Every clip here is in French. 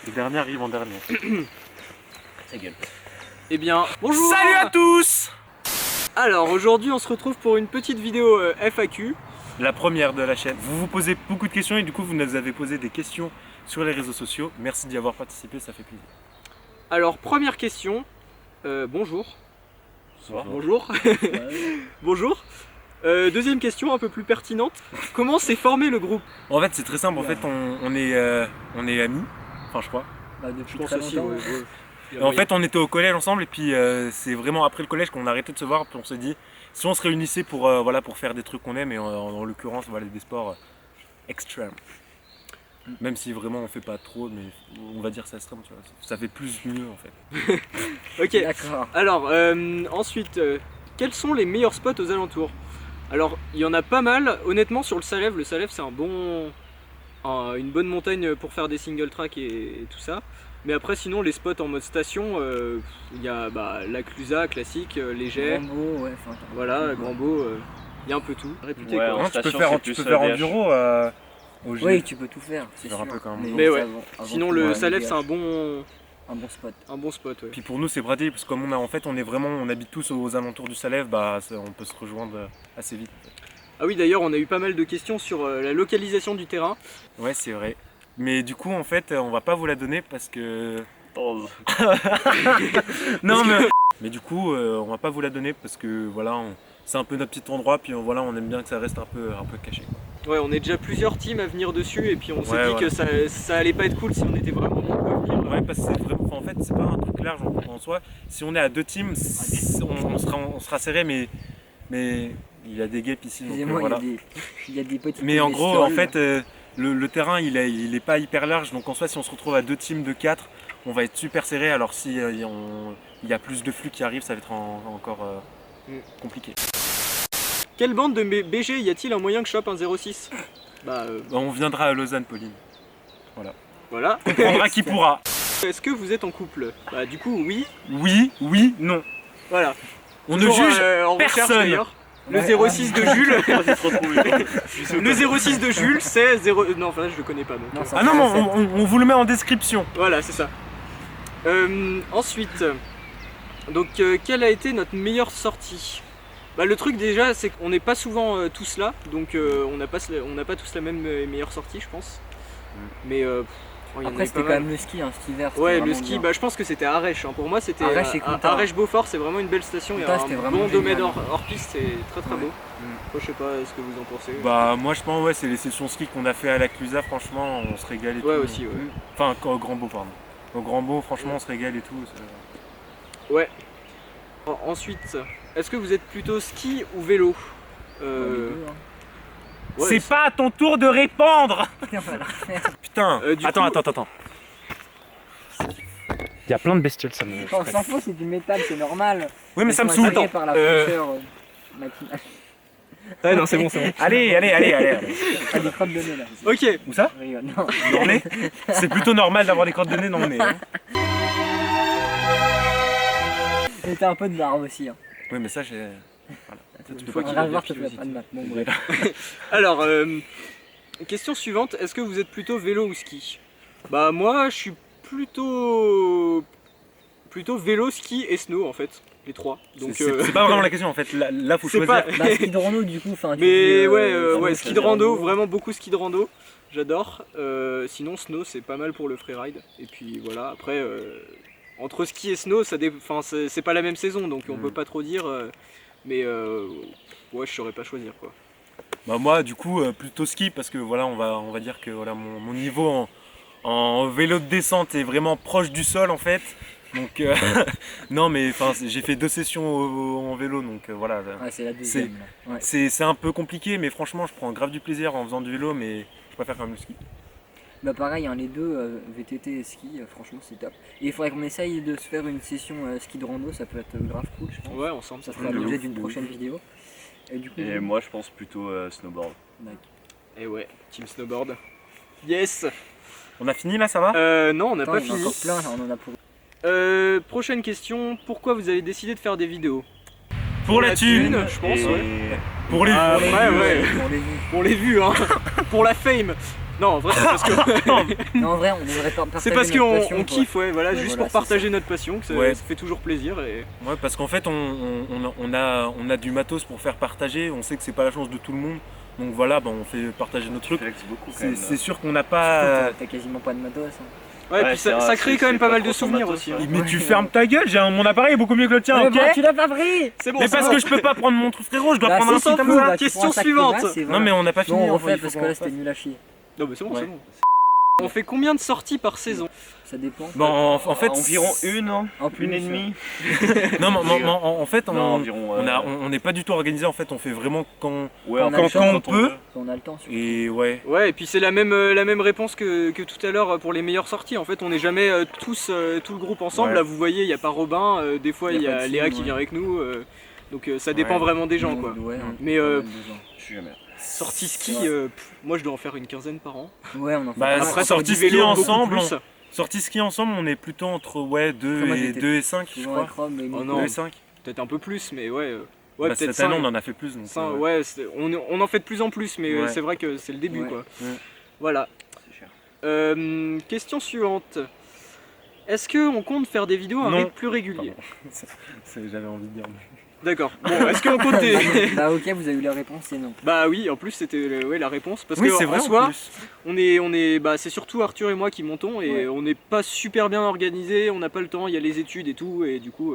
Le dernier arrive en dernier. Ta gueule. Eh bien, bonjour. Salut à tous. Alors aujourd'hui on se retrouve pour une petite vidéo FAQ. La première de la chaîne. Vous vous posez beaucoup de questions et du coup vous nous avez posé des questions sur les réseaux sociaux. Merci d'y avoir participé, ça fait plaisir. Alors première question, bonjour. Bonsoir. Bonjour. Bonjour. Deuxième question un peu plus pertinente, comment s'est formé le groupe? En fait c'est très simple, en fait on est amis, enfin je crois. Bah, depuis Je pense très aussi, longtemps. ouais. Et en fait on était au collège ensemble et puis c'est vraiment après le collège qu'on a arrêté de se voir, puis on s'est dit si on se réunissait pour, voilà, pour faire des trucs qu'on aime et en l'occurrence voilà, des sports extrêmes. Même si vraiment on fait pas trop, mais on va dire ça extrême, tu vois. Ça fait plus mieux en fait. Ok, D'accord. alors ensuite, quels sont les meilleurs spots aux alentours? Alors il y en a pas mal, honnêtement sur le Salève c'est une bonne montagne pour faire des single track et tout ça. Mais après sinon les spots en mode station, il y a la Clusa classique, Léger, Rambo, ouais, enfin, voilà, Grand-Beau, il y a un peu tout. Réputé Ouais, quoi. en Non, tu peux station, faire, c'est tu plus peux faire en DH. bureau au G. Oui, tu peux tout faire, c'est Faire sûr. un peu quand même. Mais ouais, avant Sinon tout, le ouais, Salève DH. c'est un bon spot. bon spot. Ouais. Puis pour nous c'est pratique parce que comme en fait on habite tous aux alentours du Salève, bah on peut se rejoindre assez vite. En fait. Ah oui d'ailleurs on a eu pas mal de questions sur la localisation du terrain. Ouais c'est vrai. Mais du coup en fait on va pas vous la donner parce que... non mais du coup on va pas vous la donner parce que voilà c'est un peu notre petit endroit puis voilà on aime bien que ça reste un peu caché. Ouais, on est déjà plusieurs teams à venir dessus et puis on s'est Ouais, dit voilà. que ça allait pas être cool si on était vraiment beaucoup à venir. Ouais parce que c'est vraiment, en fait c'est pas un truc large en soi. Si on est à deux teams on sera serré mais il y a des guêpes ici donc Excusez-moi, voilà. il y a des petits. Mais en gros en fait le terrain il est pas hyper large donc en soi si on se retrouve à deux teams de 4 on va être super serré alors si il y a plus de flux qui arrivent ça va être encore compliqué. Quelle bande de BG y a-t-il un moyen que je chope un 06? On viendra à Lausanne Pauline. Voilà. On prendra qui pourra. Est-ce que vous êtes en couple? Bah du coup oui. Oui, non. Voilà. On ne Toujours, juge en recherche, personne. d'ailleurs. Le Ouais, 06 de Jules. Le 06 de Jules c'est 0. Non enfin je le connais pas donc. Non, ça Ah non mais fait on vous le met en description. Voilà c'est ça. Ensuite, donc quelle a été notre meilleure sortie? Bah, le truc déjà c'est qu'on n'est pas souvent tous là, donc on n'a pas tous la même meilleure sortie je pense. Mais il y en Après avait c'était pas quand mal. même le ski, hein, cet hiver. c'était Ouais le vraiment ski, bien. bah je pense que c'était à Arèche, hein. Pour moi c'était Arèche et Coutard. Arèche-Beaufort, c'est vraiment une belle station, il y a Coutard, un c'était vraiment bon domaine génial. hors piste, c'est très très beau. Mm. Moi, je sais pas ce que vous en pensez. Bah moi je pense ouais c'est les sessions ski qu'on a fait à la Clusa franchement on se régale et Ouais tout. aussi ouais. Enfin au Grand-Beau pardon. Au Grand-Beau franchement on se régale et tout. Ouais. Ensuite, est-ce que vous êtes plutôt ski ou vélo? Les deux, hein. Ouais, C'est pas à ton tour de répondre. Putain, on va la refaire. Putain. Du Attends. coup- Il y a plein de bestioles ça me. On s'en fout, c'est du métal, c'est normal. Oui mais ça me Ils sont saoule. attirés par la fraîcheur matinale. Ouais non c'est bon c'est bon. Allez. Ah, des crottes de nez là. Ok. Où ça? Je rigole, non. Dans le nez. C'est plutôt normal d'avoir des crottes de nez dans le nez. Hein. Et t'as un peu de barbe aussi. Hein. Oui mais ça j'ai. Voilà. Ça, tu peux fois pas On qu'il va a voir des que tu fais pilosités. pas de maths. Bon, bref. Alors, question suivante, est-ce que vous êtes plutôt vélo ou ski? Bah moi je suis plutôt vélo, ski et snow en fait, les trois. Donc C'est pas vraiment la question en fait. Là faut c'est choisir. pas- Bah, ski de rando du coup. Enfin, tu Mais dis, ouais, ça ski veut de dire rando, vraiment beaucoup ski de rando, j'adore. Sinon snow c'est pas mal pour le freeride. Et puis voilà, après entre ski et snow, c'est pas la même saison donc on peut pas trop dire. Mais ouais je saurais pas choisir quoi. Bah moi du coup plutôt ski parce que voilà on va dire que voilà mon niveau en vélo de descente est vraiment proche du sol en fait. Donc non mais enfin j'ai fait 2 sessions en vélo donc voilà. Ouais, c'est la deuxième là. Ouais. C'est un peu compliqué mais franchement je prends grave du plaisir en faisant du vélo mais je préfère quand même le ski. Bah pareil, hein, les deux, VTT et ski, franchement c'est top. Et il faudrait qu'on essaye de se faire une session ski de rando, ça peut être grave cool je pense. Ouais ensemble Ça ça fera de l'objet ouf, d'une de prochaine vidéo. Et du coup, Et moi je pense plutôt snowboard. Mike. Et ouais, team snowboard. Yes. On a fini là, ça va? Non, on n'a Attends, pas il y en a fini. encore plein, on en a pour. Prochaine question, pourquoi vous avez décidé de faire des vidéos? Pour la thune, je pense, Et ouais. pour les Ah, vues. ouais, ouais. Pour les vues. Pour les vues, hein. Pour la fame. Non, en vrai, c'est parce que Non, en vrai, on devrait pas partager c'est parce notre qu'on passion, on quoi. kiffe, ouais, voilà, Ouais, juste voilà, pour c'est partager notre passion, que ça, Ouais. ça fait toujours plaisir. Et... Ouais, parce qu'en fait, on a du matos pour faire partager. On sait que c'est pas la chance de tout le monde. Donc voilà, bah, on fait partager nos trucs. flex beaucoup quand C'est même. c'est sûr qu'on n'a Surtout, pas. T'as quasiment pas de matos. Hein. Ouais, Ouais, puis c'est ça, vrai, ça crée quand même c'est pas mal pas de trop souvenirs matos, aussi. hein. hein. Mais tu fermes ta gueule, mon appareil est beaucoup mieux que le tien, Ouais, ok? bah, tu l'as pas pris. C'est bon, Mais c'est parce bon. que je peux pas prendre mon truc frérot, je dois Bah, prendre un on s'en petit fout, comme ça. bah, tu Question prends un sac suivante. Kovacs et Non voilà. mais on n'a pas fini. Bon, on enfin, refait il faut parce qu'on que là refasse. c'était nul à chier. Non, mais c'est bon, Ouais. c'est bon. On fait combien de sorties par saison? Ça dépend. Bon, en fait, environ une, hein, En plus, une et demie. Non, en fait, Non, environ. on n'est pas du tout organisé. En fait, on fait vraiment quand. Ouais, quand enfin, on quand on peut. Quand on a le temps. surtout. Et ouais. Ouais, et puis c'est la même réponse que tout à l'heure pour les meilleures sorties. En fait, on n'est jamais tous, tout le groupe ensemble. Ouais. Là, vous voyez, il n'y a pas Robin, des fois il y pas a de Léa team, qui ouais. vient avec nous. Donc ça dépend Ouais. vraiment des gens, quoi. Ouais, Mais, pas mal de gens. Je suis jamais. Sortie ski, Ouais. moi je dois en faire une quinzaine par an. Ouais, on en fait Bah, pas mal. après, Après, sortie sortie ski vélo, ensemble, beaucoup plus. Sortie ski ensemble, on est plutôt entre ouais, 2 Moi, et j'étais 2 et 5, je Souvent crois. avec Rob, mais Oh Nico. non. 2 et 5. Peut-être un peu plus, mais ouais. Bah, Peut-être cette année, 5. on en a fait plus. Donc, Ouais, on en fait de plus en plus, mais Ouais. c'est vrai que c'est le début, Ouais. quoi. Ouais. Voilà. C'est cher. Question suivante. Est-ce qu'on compte faire des vidéos à un Non. rythme plus régulier? J'avais envie de dire. D'accord. Bon, est-ce qu'on compte des... Bah ok, vous avez eu la réponse, c'est non. Bah oui, en plus c'était ouais, la réponse. Parce Oui, que c'est en vrai. soi, En plus. bah, c'est surtout Arthur et moi qui montons et Ouais. on n'est pas super bien organisé, on n'a pas le temps, il y a les études et tout, et du coup...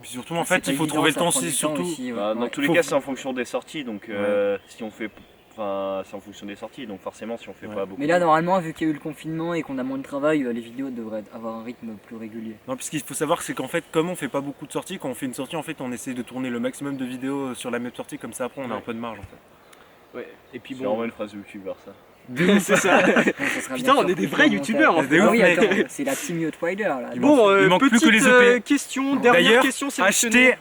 Puis surtout, en C'est fait, pas il faut évident, trouver le ça temps. prend C'est du temps surtout. aussi, ouais. Bah, dans Ouais. tous les Faut- cas, c'est en fonction des sorties. Donc, si on fait. Enfin, c'est en fonction des sorties. Donc, forcément, si on fait Ouais. pas beaucoup. Mais là, normalement, vu qu'il y a eu le confinement et qu'on a moins de travail, les vidéos devraient avoir un rythme plus régulier. Non, puis ce qu'il faut savoir, c'est qu'en fait, comme on fait pas beaucoup de sorties, quand on fait une sortie, en fait, on essaie de tourner le maximum de vidéos sur la même sortie, comme ça après, on a Ouais. un peu de marge en fait. Ouais. Et puis C'est vraiment bon... une phrase de youtubeur, ça. c'est ça. Bon, ça sera Putain, bien on sûr est des plus vrais en youtubeurs, en montage. fait. Ah oui, De ouf, attends, mec. c'est la team Yachtwider là. Bon, Il manque plus petite que les EP. question, dernière D'ailleurs, question sélectionnée. Achetez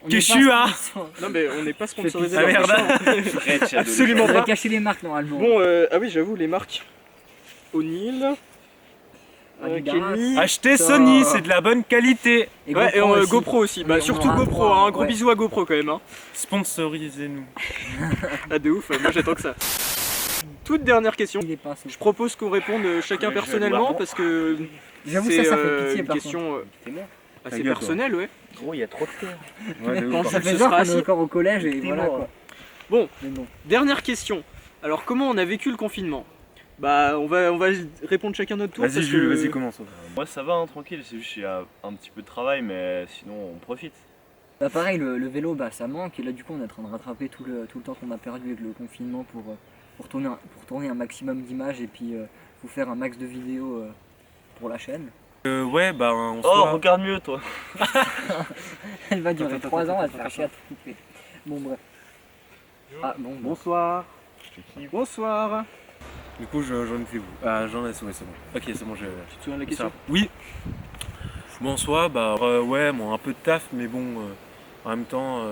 On est Keshu, pas hein. sponsor. Non mais on n'est pas sponsorisé Ah, par merde. Keshu. Fred, chat de Absolument On l'école. va pas. cacher les marques normalement. Bon, ah oui, j'avoue, les marques. O'Neill, Adidas. Kenny. Achetez Ça- Sony, c'est de la bonne qualité. Et Ouais, et aussi. GoPro aussi. Bah, On surtout aura GoPro, trois, hein. Gros ouais. bisous à GoPro quand même. Hein. Sponsorisez-nous. Ah, de ouf, moi j'attends que ça. Toute dernière question. Il est pas assez. Je propose qu'on réponde chacun Ouais, je vais personnellement voir. parce que J'avoue, c'est ça fait pitié une par question contre. assez gueule, toi. personnelle, ouais. Gros, il y a trop de terre. Ouais, de ouf, Quand par Ça contre. fait ce genre sera qu'on assis. est encore au collège et T'es voilà mort. quoi. Bon. Mais bon. Dernière question. Alors, comment on a vécu le confinement? Bah, on va répondre chacun notre tour. Vas-y, parce Jules, que- vas-y, commence. Moi, ça va, hein, tranquille. C'est juste qu'il y a un petit peu de travail, mais sinon, on profite. Bah pareil, le vélo, bah ça manque et là du coup on est en train de rattraper tout le temps qu'on a perdu avec le confinement pour tourner un maximum d'images et puis vous faire un max de vidéos pour la chaîne. Ouais, bah, en Oh, soi. regarde mieux, toi. Elle va durer 3 ans, elle va faire chier à tout couper. Bon bref. Ah bon, bon. Bonsoir. Bonsoir. Du coup, j'en ai fait vous. Ah, j'en ai, ouais, c'est bon. Ok, c'est bon, je. Tu te souviens de la question? Oui. Bon, en soi, bah, ouais, bon, un peu de taf, mais bon, en même temps,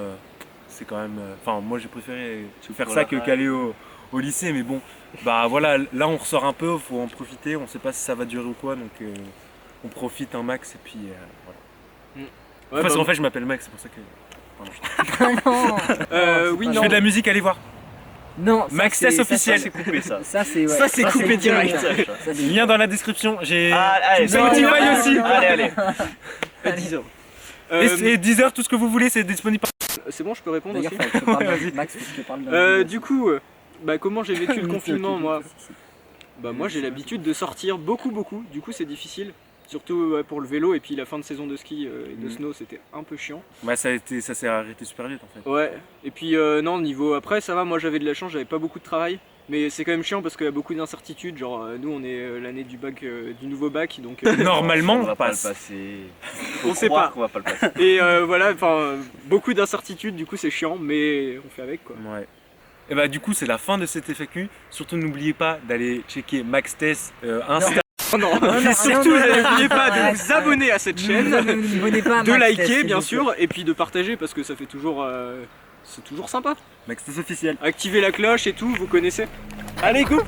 c'est quand même. Enfin, moi j'ai préféré faire pour ça la que rage. qu'aller au lycée, mais bon, bah voilà, là on ressort un peu, faut en profiter, on sait pas si ça va durer ou quoi, donc on profite un max et puis voilà. Ouais, Parce bah, qu'en fait, je m'appelle Max, c'est pour ça que. Pardon, Ah non oui, je non. fais de la musique, allez voir. Non, ça, Max c'est- Test ça, officiel. C'est coupé, ça. Ça c'est ouais. Ça, c'est coupé direct. Ça, c'est- Lien dans la description, j'ai. Ah, allez, Spotify non, non, aussi. non, non. Allez, allez. À 10h. Et 10 heures, tout ce que vous voulez, c'est disponible. C'est bon, je peux répondre D'ailleurs, aussi. faut que je te parle Vas-y. Max, faut que je te parle d'un Du coup, bah, comment j'ai vécu le confinement, moi? Bah, moi, j'ai l'habitude de sortir beaucoup. Du coup, c'est difficile. Surtout ouais, pour le vélo et puis la fin de saison de ski et de snow, c'était un peu chiant. Bah, ça s'est arrêté super vite en fait. Ouais, et puis non, niveau après, ça va, moi j'avais de la chance, j'avais pas beaucoup de travail. Mais c'est quand même chiant parce qu'il y a beaucoup d'incertitudes. Genre, nous on est l'année du bac, du nouveau bac, donc. Normalement, on on va pas le passe. passer. On sait croire pas. qu'on va pas le passer. Et voilà, enfin, beaucoup d'incertitudes, du coup c'est chiant, mais on fait avec quoi. Ouais. Et bah du coup c'est la fin de cette FAQ. Surtout n'oubliez pas d'aller checker Max Test Insta. Oh non, non, et non, surtout non, non, n'oubliez non, pas de arrête, vous abonner à cette chaîne, N'abonnez pas à de Max liker Test, bien s'il vous sûr, et puis de partager parce que ça fait toujours, c'est toujours sympa. Max Test officiel. Activez la cloche et tout, vous connaissez. Allez go.